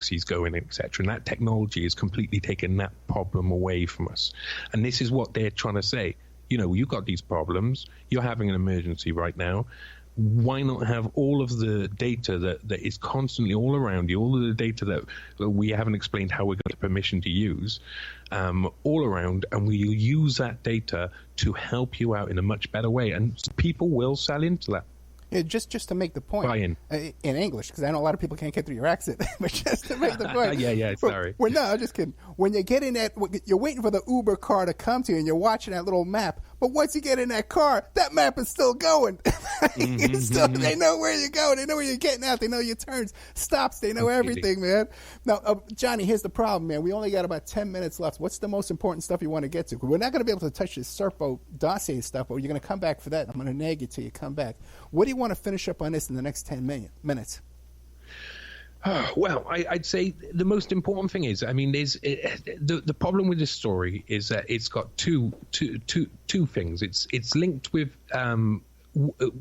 proxies going, etc. And that technology has completely taken that problem away from us. And this is what they're trying to say. You've got these problems. You're having an emergency right now. Why not have all of the data that is constantly all around you, all of the data that we haven't explained how we're going to get permission to use, all around, and we'll use that data to help you out in a much better way. And people will sell into that. Yeah, just to make the point in English, because I know a lot of people can't get through your accent, but just to make the point. Sorry. No, I'm just kidding. When you get in that, you're waiting for the Uber car to come to you, and you're watching that little map. But once you get in that car, that map is still going. They know where you're going. They know where you're getting out. They know your turns, stops. They know everything, man. Now, Johnny, here's the problem, man. We only got about 10 minutes left. What's the most important stuff you want to get to? We're not going to be able to touch this Serpo dossier stuff, but you're going to come back for that. I'm going to nag you till you come back. What do you want to finish up on this in the next 10 minutes? Well, I'd say the most important thing is, the problem with this story is that it's got two things. It's linked with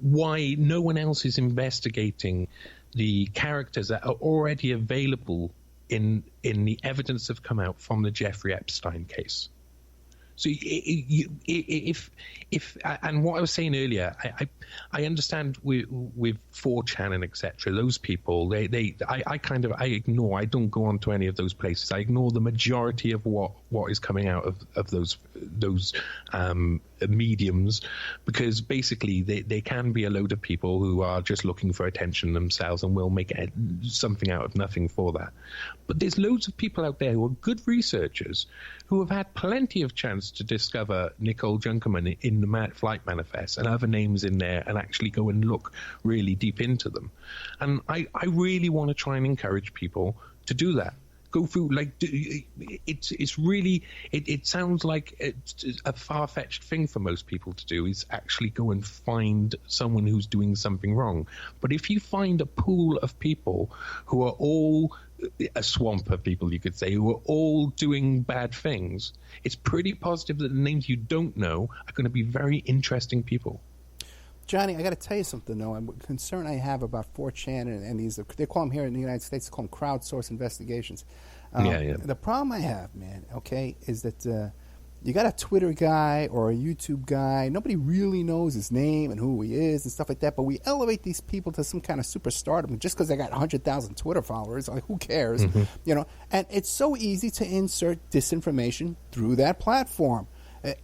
why no one else is investigating the characters that are already available in the evidence that have come out from the Jeffrey Epstein case. So if and what I was saying earlier, I understand with 4chan and etc. Those people, I ignore. I don't go on to any of those places. I ignore the majority of what is coming out of those mediums, because basically they can be a load of people who are just looking for attention themselves and will make something out of nothing for that. But there's loads of people out there who are good researchers who have had plenty of chance to discover Nicole Junkerman in the flight manifest and other names in there and actually go and look really deep into them. And I really want to try and encourage people to do that. Go through, it's really, it sounds like it's a far-fetched thing for most people to do, is actually go and find someone who's doing something wrong. But if you find a pool of people who are all, a swamp of people, you could say, who are all doing bad things, it's pretty positive that the names you don't know are going to be very interesting people. Johnny, I got to tell you something, though. I'm concerned I have about 4chan and these, they call them here in the United States, they call them crowdsourced investigations. The problem I have, man, is that you got a Twitter guy or a YouTube guy. Nobody really knows his name and who he is and stuff like that, but we elevate these people to some kind of superstardom just because they got 100,000 Twitter followers. Like, who cares? And it's so easy to insert disinformation through that platform.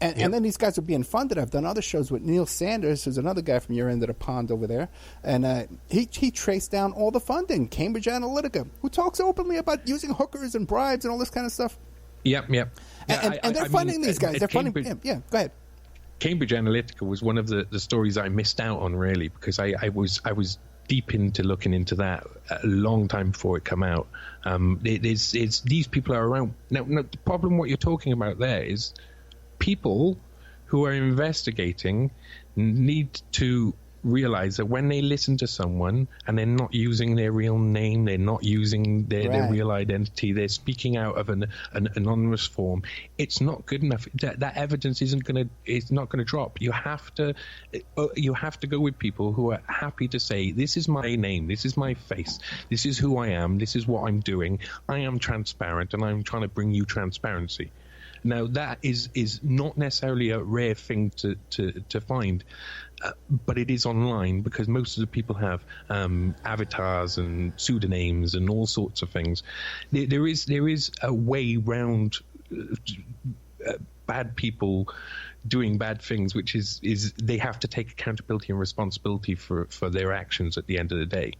And then these guys are being funded. I've done other shows with Neil Sanders, who's another guy from your end of the pond over there. And he traced down all the funding. Cambridge Analytica, who talks openly about using hookers and bribes and all this kind of stuff. Yep. And they're funding these guys. They're funding him. Yeah, go ahead. Cambridge Analytica was one of the stories I missed out on, really, because I was deep into looking into that a long time before it came out. It's these people are around. Now, the problem, what you're talking about there is people who are investigating need to realize that when they listen to someone and they're not using their real name, they're not using their real identity, they're speaking out of an anonymous form, it's not good enough. That evidence it's not going to drop. You have to go with people who are happy to say, this is my name, this is my face, this is who I am, this is what I'm doing, I am transparent, and I'm trying to bring you transparency. Now, that is not necessarily a rare thing to find, but it is online, because most of the people have avatars and pseudonyms and all sorts of things. There is a way round bad people doing bad things, which is they have to take accountability and responsibility for their actions at the end of the day.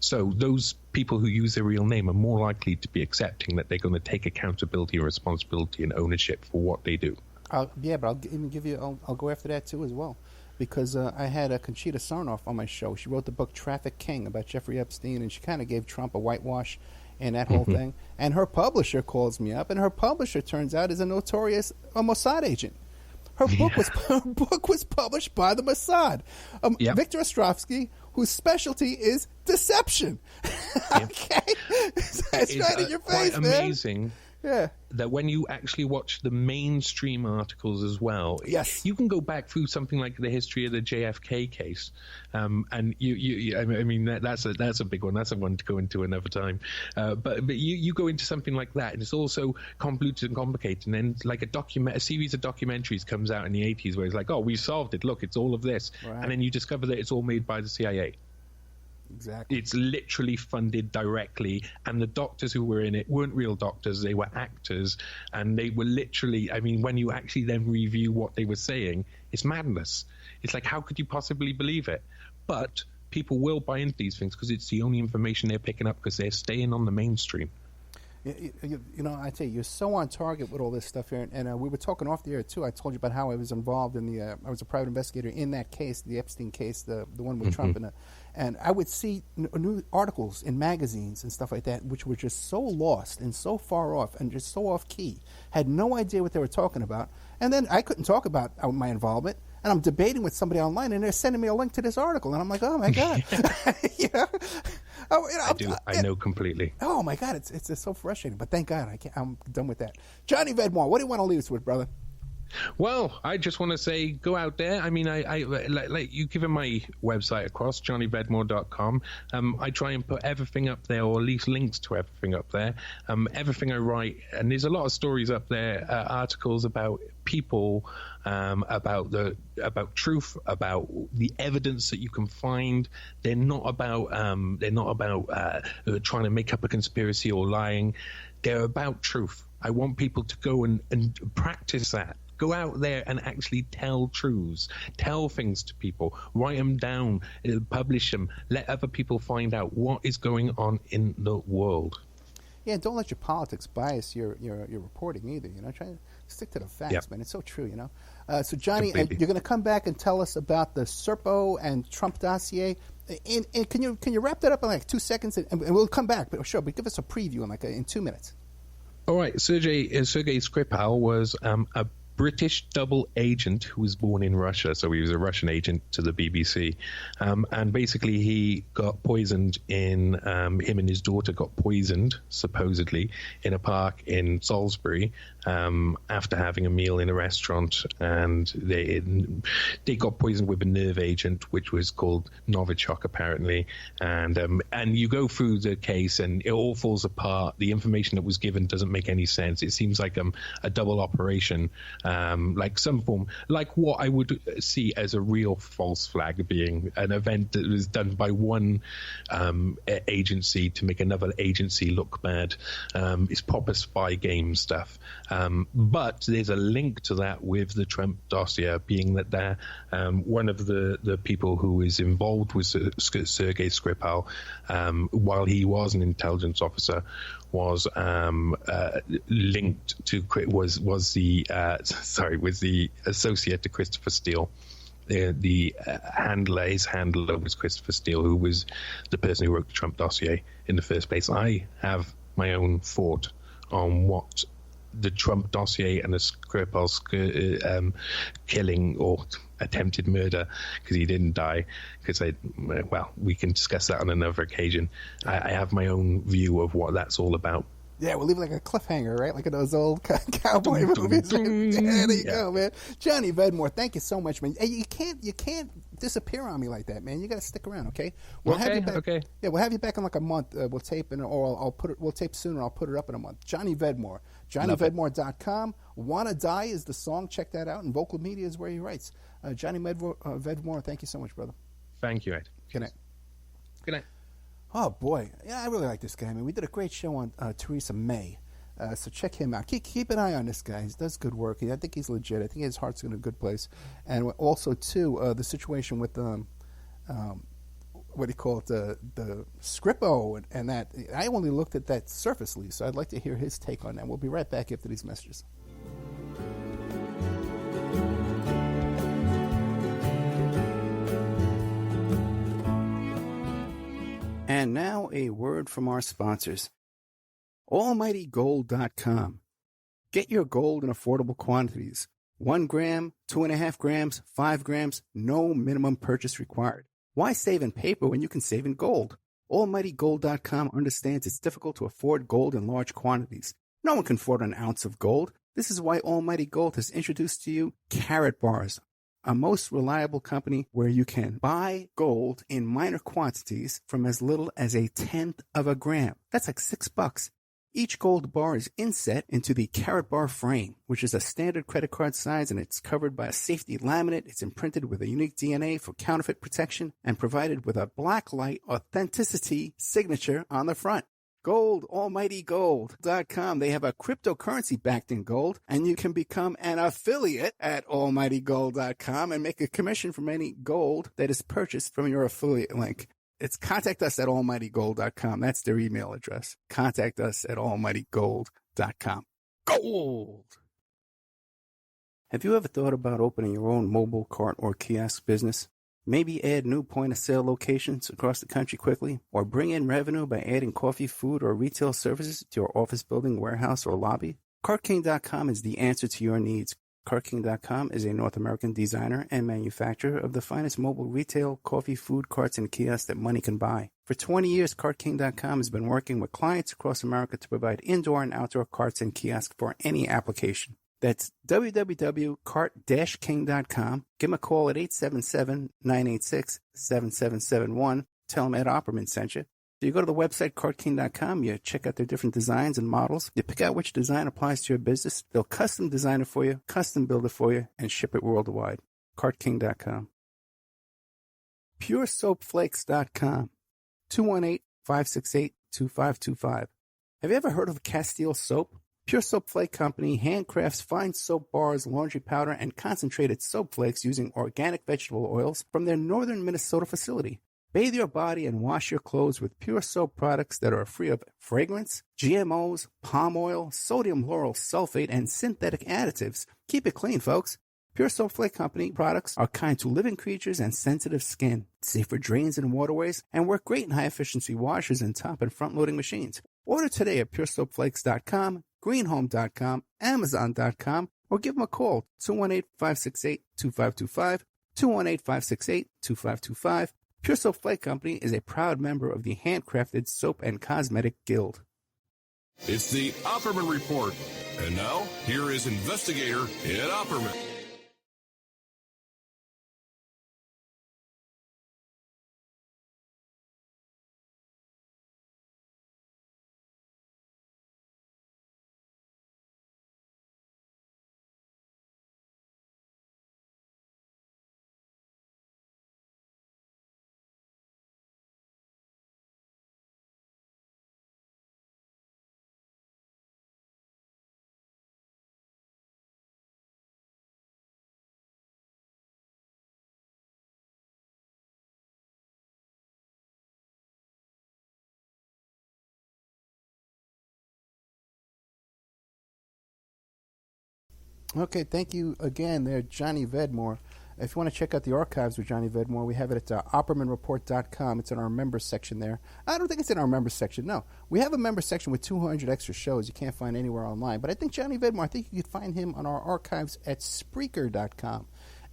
So those people who use their real name are more likely to be accepting that they're going to take accountability and responsibility and ownership for what they do. But I'll even give you. I'll go after that too as well, because I had Conchita Sarnoff on my show. She wrote the book Traffic King about Jeffrey Epstein, and she kind of gave Trump a whitewash and that whole thing. And her publisher calls me up, and her publisher turns out is a notorious Mossad agent. Her book was published by the Mossad. Victor Ostrovsky, whose specialty is deception. Okay, it's right in your face, quite man. Amazing that when you actually watch the mainstream articles as well, yes, you can go back through something like the history of the JFK case, and I mean that's a big one. That's a one to go into another time. But you go into something like that, and it's also convoluted and complicated. And then like a series of documentaries comes out in the 80s where it's like, oh, we solved it. Look, it's all of this, right. And then you discover that it's all made by the CIA. Exactly. It's literally funded directly, and the doctors who were in it weren't real doctors. They were actors, and they were literally, I mean, when you actually then review what they were saying, it's madness. It's like, how could you possibly believe it? But people will buy into these things because it's the only information they're picking up because they're staying on the mainstream. You know, I tell you, you're so on target with all this stuff here. And we were talking off the air, too. I told you about how I was involved in I was a private investigator in that case, the Epstein case, the one with Trump. And I would see new articles in magazines and stuff like that, which were just so lost and so far off and just so off key. Had no idea what they were talking about. And then I couldn't talk about my involvement. And I'm debating with somebody online, and they're sending me a link to this article. And I'm like, oh, my God. I know completely. Oh, my God. It's so frustrating. But thank God I'm done with that. Johnny Vedmore, what do you want to leave us with, brother? Well, I just want to say, go out there. I mean, I like you giving my website across, johnnyvedmore.com. I try and put everything up there, or at least links to everything up there. Everything I write, and there's a lot of stories up there, articles about people, about truth, about the evidence that you can find. They're not about trying to make up a conspiracy or lying. They're about truth. I want people to go and practice that. Go out there and actually tell truths, tell things to people, write them down, publish them, let other people find out what is going on in the world. Yeah, don't let your politics bias your reporting either. You know, try to stick to the facts, man. It's so true. You know. So Johnny, you're going to come back and tell us about the Serpo and Trump dossier. And can you wrap that up in like 2 seconds, and we'll come back. But sure, but give us a preview in 2 minutes. All right, Sergei Skripal was a British double agent who was born in Russia, so he was a Russian agent to the BBC, and basically he got poisoned him and his daughter got poisoned, supposedly, in a park in Salisbury after having a meal in a restaurant, and they got poisoned with a nerve agent, which was called Novichok, apparently, and you go through the case, and it all falls apart. The information that was given doesn't make any sense. It seems like a double operation, like some form, like what I would see as a real false flag, being an event that was done by one agency to make another agency look bad. It's proper spy game stuff. But there's a link to that with the Trump dossier, being that they're one of the people who is involved with Sergei Skripal, while he was an intelligence officer, was linked to was the associate to Christopher Steele. His handler was Christopher Steele, who was the person who wrote the Trump dossier in the first place. I have my own thought on what the Trump dossier and the Skripal killing or attempted murder, because he didn't die, we can discuss that on another occasion. I have my own view of what that's all about. Yeah, we'll leave it like a cliffhanger, right? Like in those old cowboy movies. Yeah, there you go, man. Johnny Vedmore, thank you so much, man. Hey, you can't disappear on me like that, man. You got to stick around, okay? We'll have you back. Okay. Yeah, we'll have you back in like a month. We'll tape we'll tape sooner. I'll put it up in a month. Johnny Vedmore, JohnnyVedmore.com. Wanna Die is the song. Check that out. And Vocal Media is where he writes. Johnny Vedmore, thank you so much, brother. Thank you, Ed. Good night. Good night. Oh, boy. Yeah, I really like this guy. I mean, we did a great show on Theresa May. So check him out. Keep an eye on this guy. He does good work. I think he's legit. I think his heart's in a good place. And also, too, the situation with what do you call it, the Skripal and that. I only looked at that surfacely, so I'd like to hear his take on that. We'll be right back after these messages. And now a word from our sponsors. AlmightyGold.com. Get your gold in affordable quantities. 1 gram, 2.5 grams, 5 grams, no minimum purchase required. Why save in paper when you can save in gold? AlmightyGold.com understands it's difficult to afford gold in large quantities. No one can afford an ounce of gold. This is why Almighty Gold has introduced to you Carat Bars, a most reliable company where you can buy gold in minor quantities from as little as a tenth of a gram. That's like $6. Each gold bar is inset into the Carat Bar frame, which is a standard credit card size, and it's covered by a safety laminate. It's imprinted with a unique DNA for counterfeit protection and provided with a blacklight authenticity signature on the front. Gold, almightygold.com. They have a cryptocurrency backed in gold, and you can become an affiliate at almightygold.com and make a commission from any gold that is purchased from your affiliate link. It's contact us at almightygold.com. That's their email address. Contact us at almightygold.com. Gold! Have you ever thought about opening your own mobile cart or kiosk business? Maybe add new point-of-sale locations across the country quickly, or bring in revenue by adding coffee, food, or retail services to your office building, warehouse, or lobby? CartKing.com is the answer to your needs. CartKing.com is a North American designer and manufacturer of the finest mobile retail, coffee, food carts, and kiosks that money can buy. For 20 years, CartKing.com has been working with clients across America to provide indoor and outdoor carts and kiosks for any application. That's www.cart-king.com. Give them a call at 877-986-7771. Tell them Ed Opperman sent you. So you go to the website, CartKing.com, you check out their different designs and models. You pick out which design applies to your business. They'll custom design it for you, custom build it for you, and ship it worldwide. CartKing.com. PureSoapFlakes.com. 218-568-2525. Have you ever heard of Castile Soap? Pure Soap Flake Company handcrafts fine soap bars, laundry powder, and concentrated soap flakes using organic vegetable oils from their northern Minnesota facility. Bathe your body and wash your clothes with pure soap products that are free of fragrance, GMOs, palm oil, sodium lauryl sulfate, and synthetic additives. Keep it clean, folks. Pure Soap Flake Company products are kind to living creatures and sensitive skin, safe for drains and waterways, and work great in high-efficiency washers and top and front-loading machines. Order today at puresoapflakes.com, greenhome.com, amazon.com, or give them a call, 218-568-2525, 218-568-2525. Pure Soap Flake Company is a proud member of the Handcrafted Soap and Cosmetic Guild. It's the Opperman Report. And now, here is investigator Ed Opperman. Okay, thank you again there, Johnny Vedmore. If you want to check out the archives with Johnny Vedmore, we have it at OppermanReport.com. It's in our members section there. I don't think it's in our members section, no. We have a members section with 200 extra shows you can't find anywhere online. But I think Johnny Vedmore, I think you could find him on our archives at Spreaker.com.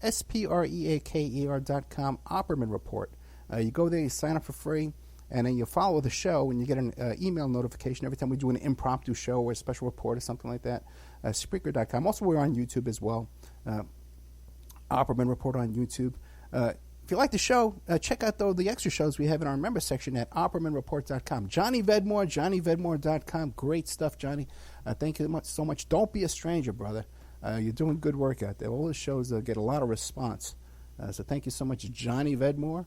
Spreaker.com, Opperman Report. You go there, you sign up for free, and then you follow the show, and you get an email notification every time we do an impromptu show or a special report or something like that. Spreaker.com. Also, we're on YouTube as well. Opperman Report on YouTube. If you like the show, check out the extra shows we have in our member section at OppermanReport.com. Johnny Vedmore, JohnnyVedmore.com. Great stuff, Johnny. Thank you so much. Don't be a stranger, brother. You're doing good work out there. All the shows get a lot of response. So thank you so much, Johnny Vedmore.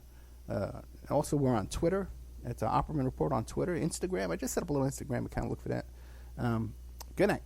Also, we're on Twitter. It's Opperman Report on Twitter. Instagram. I just set up a little Instagram account. Look for that. Good night.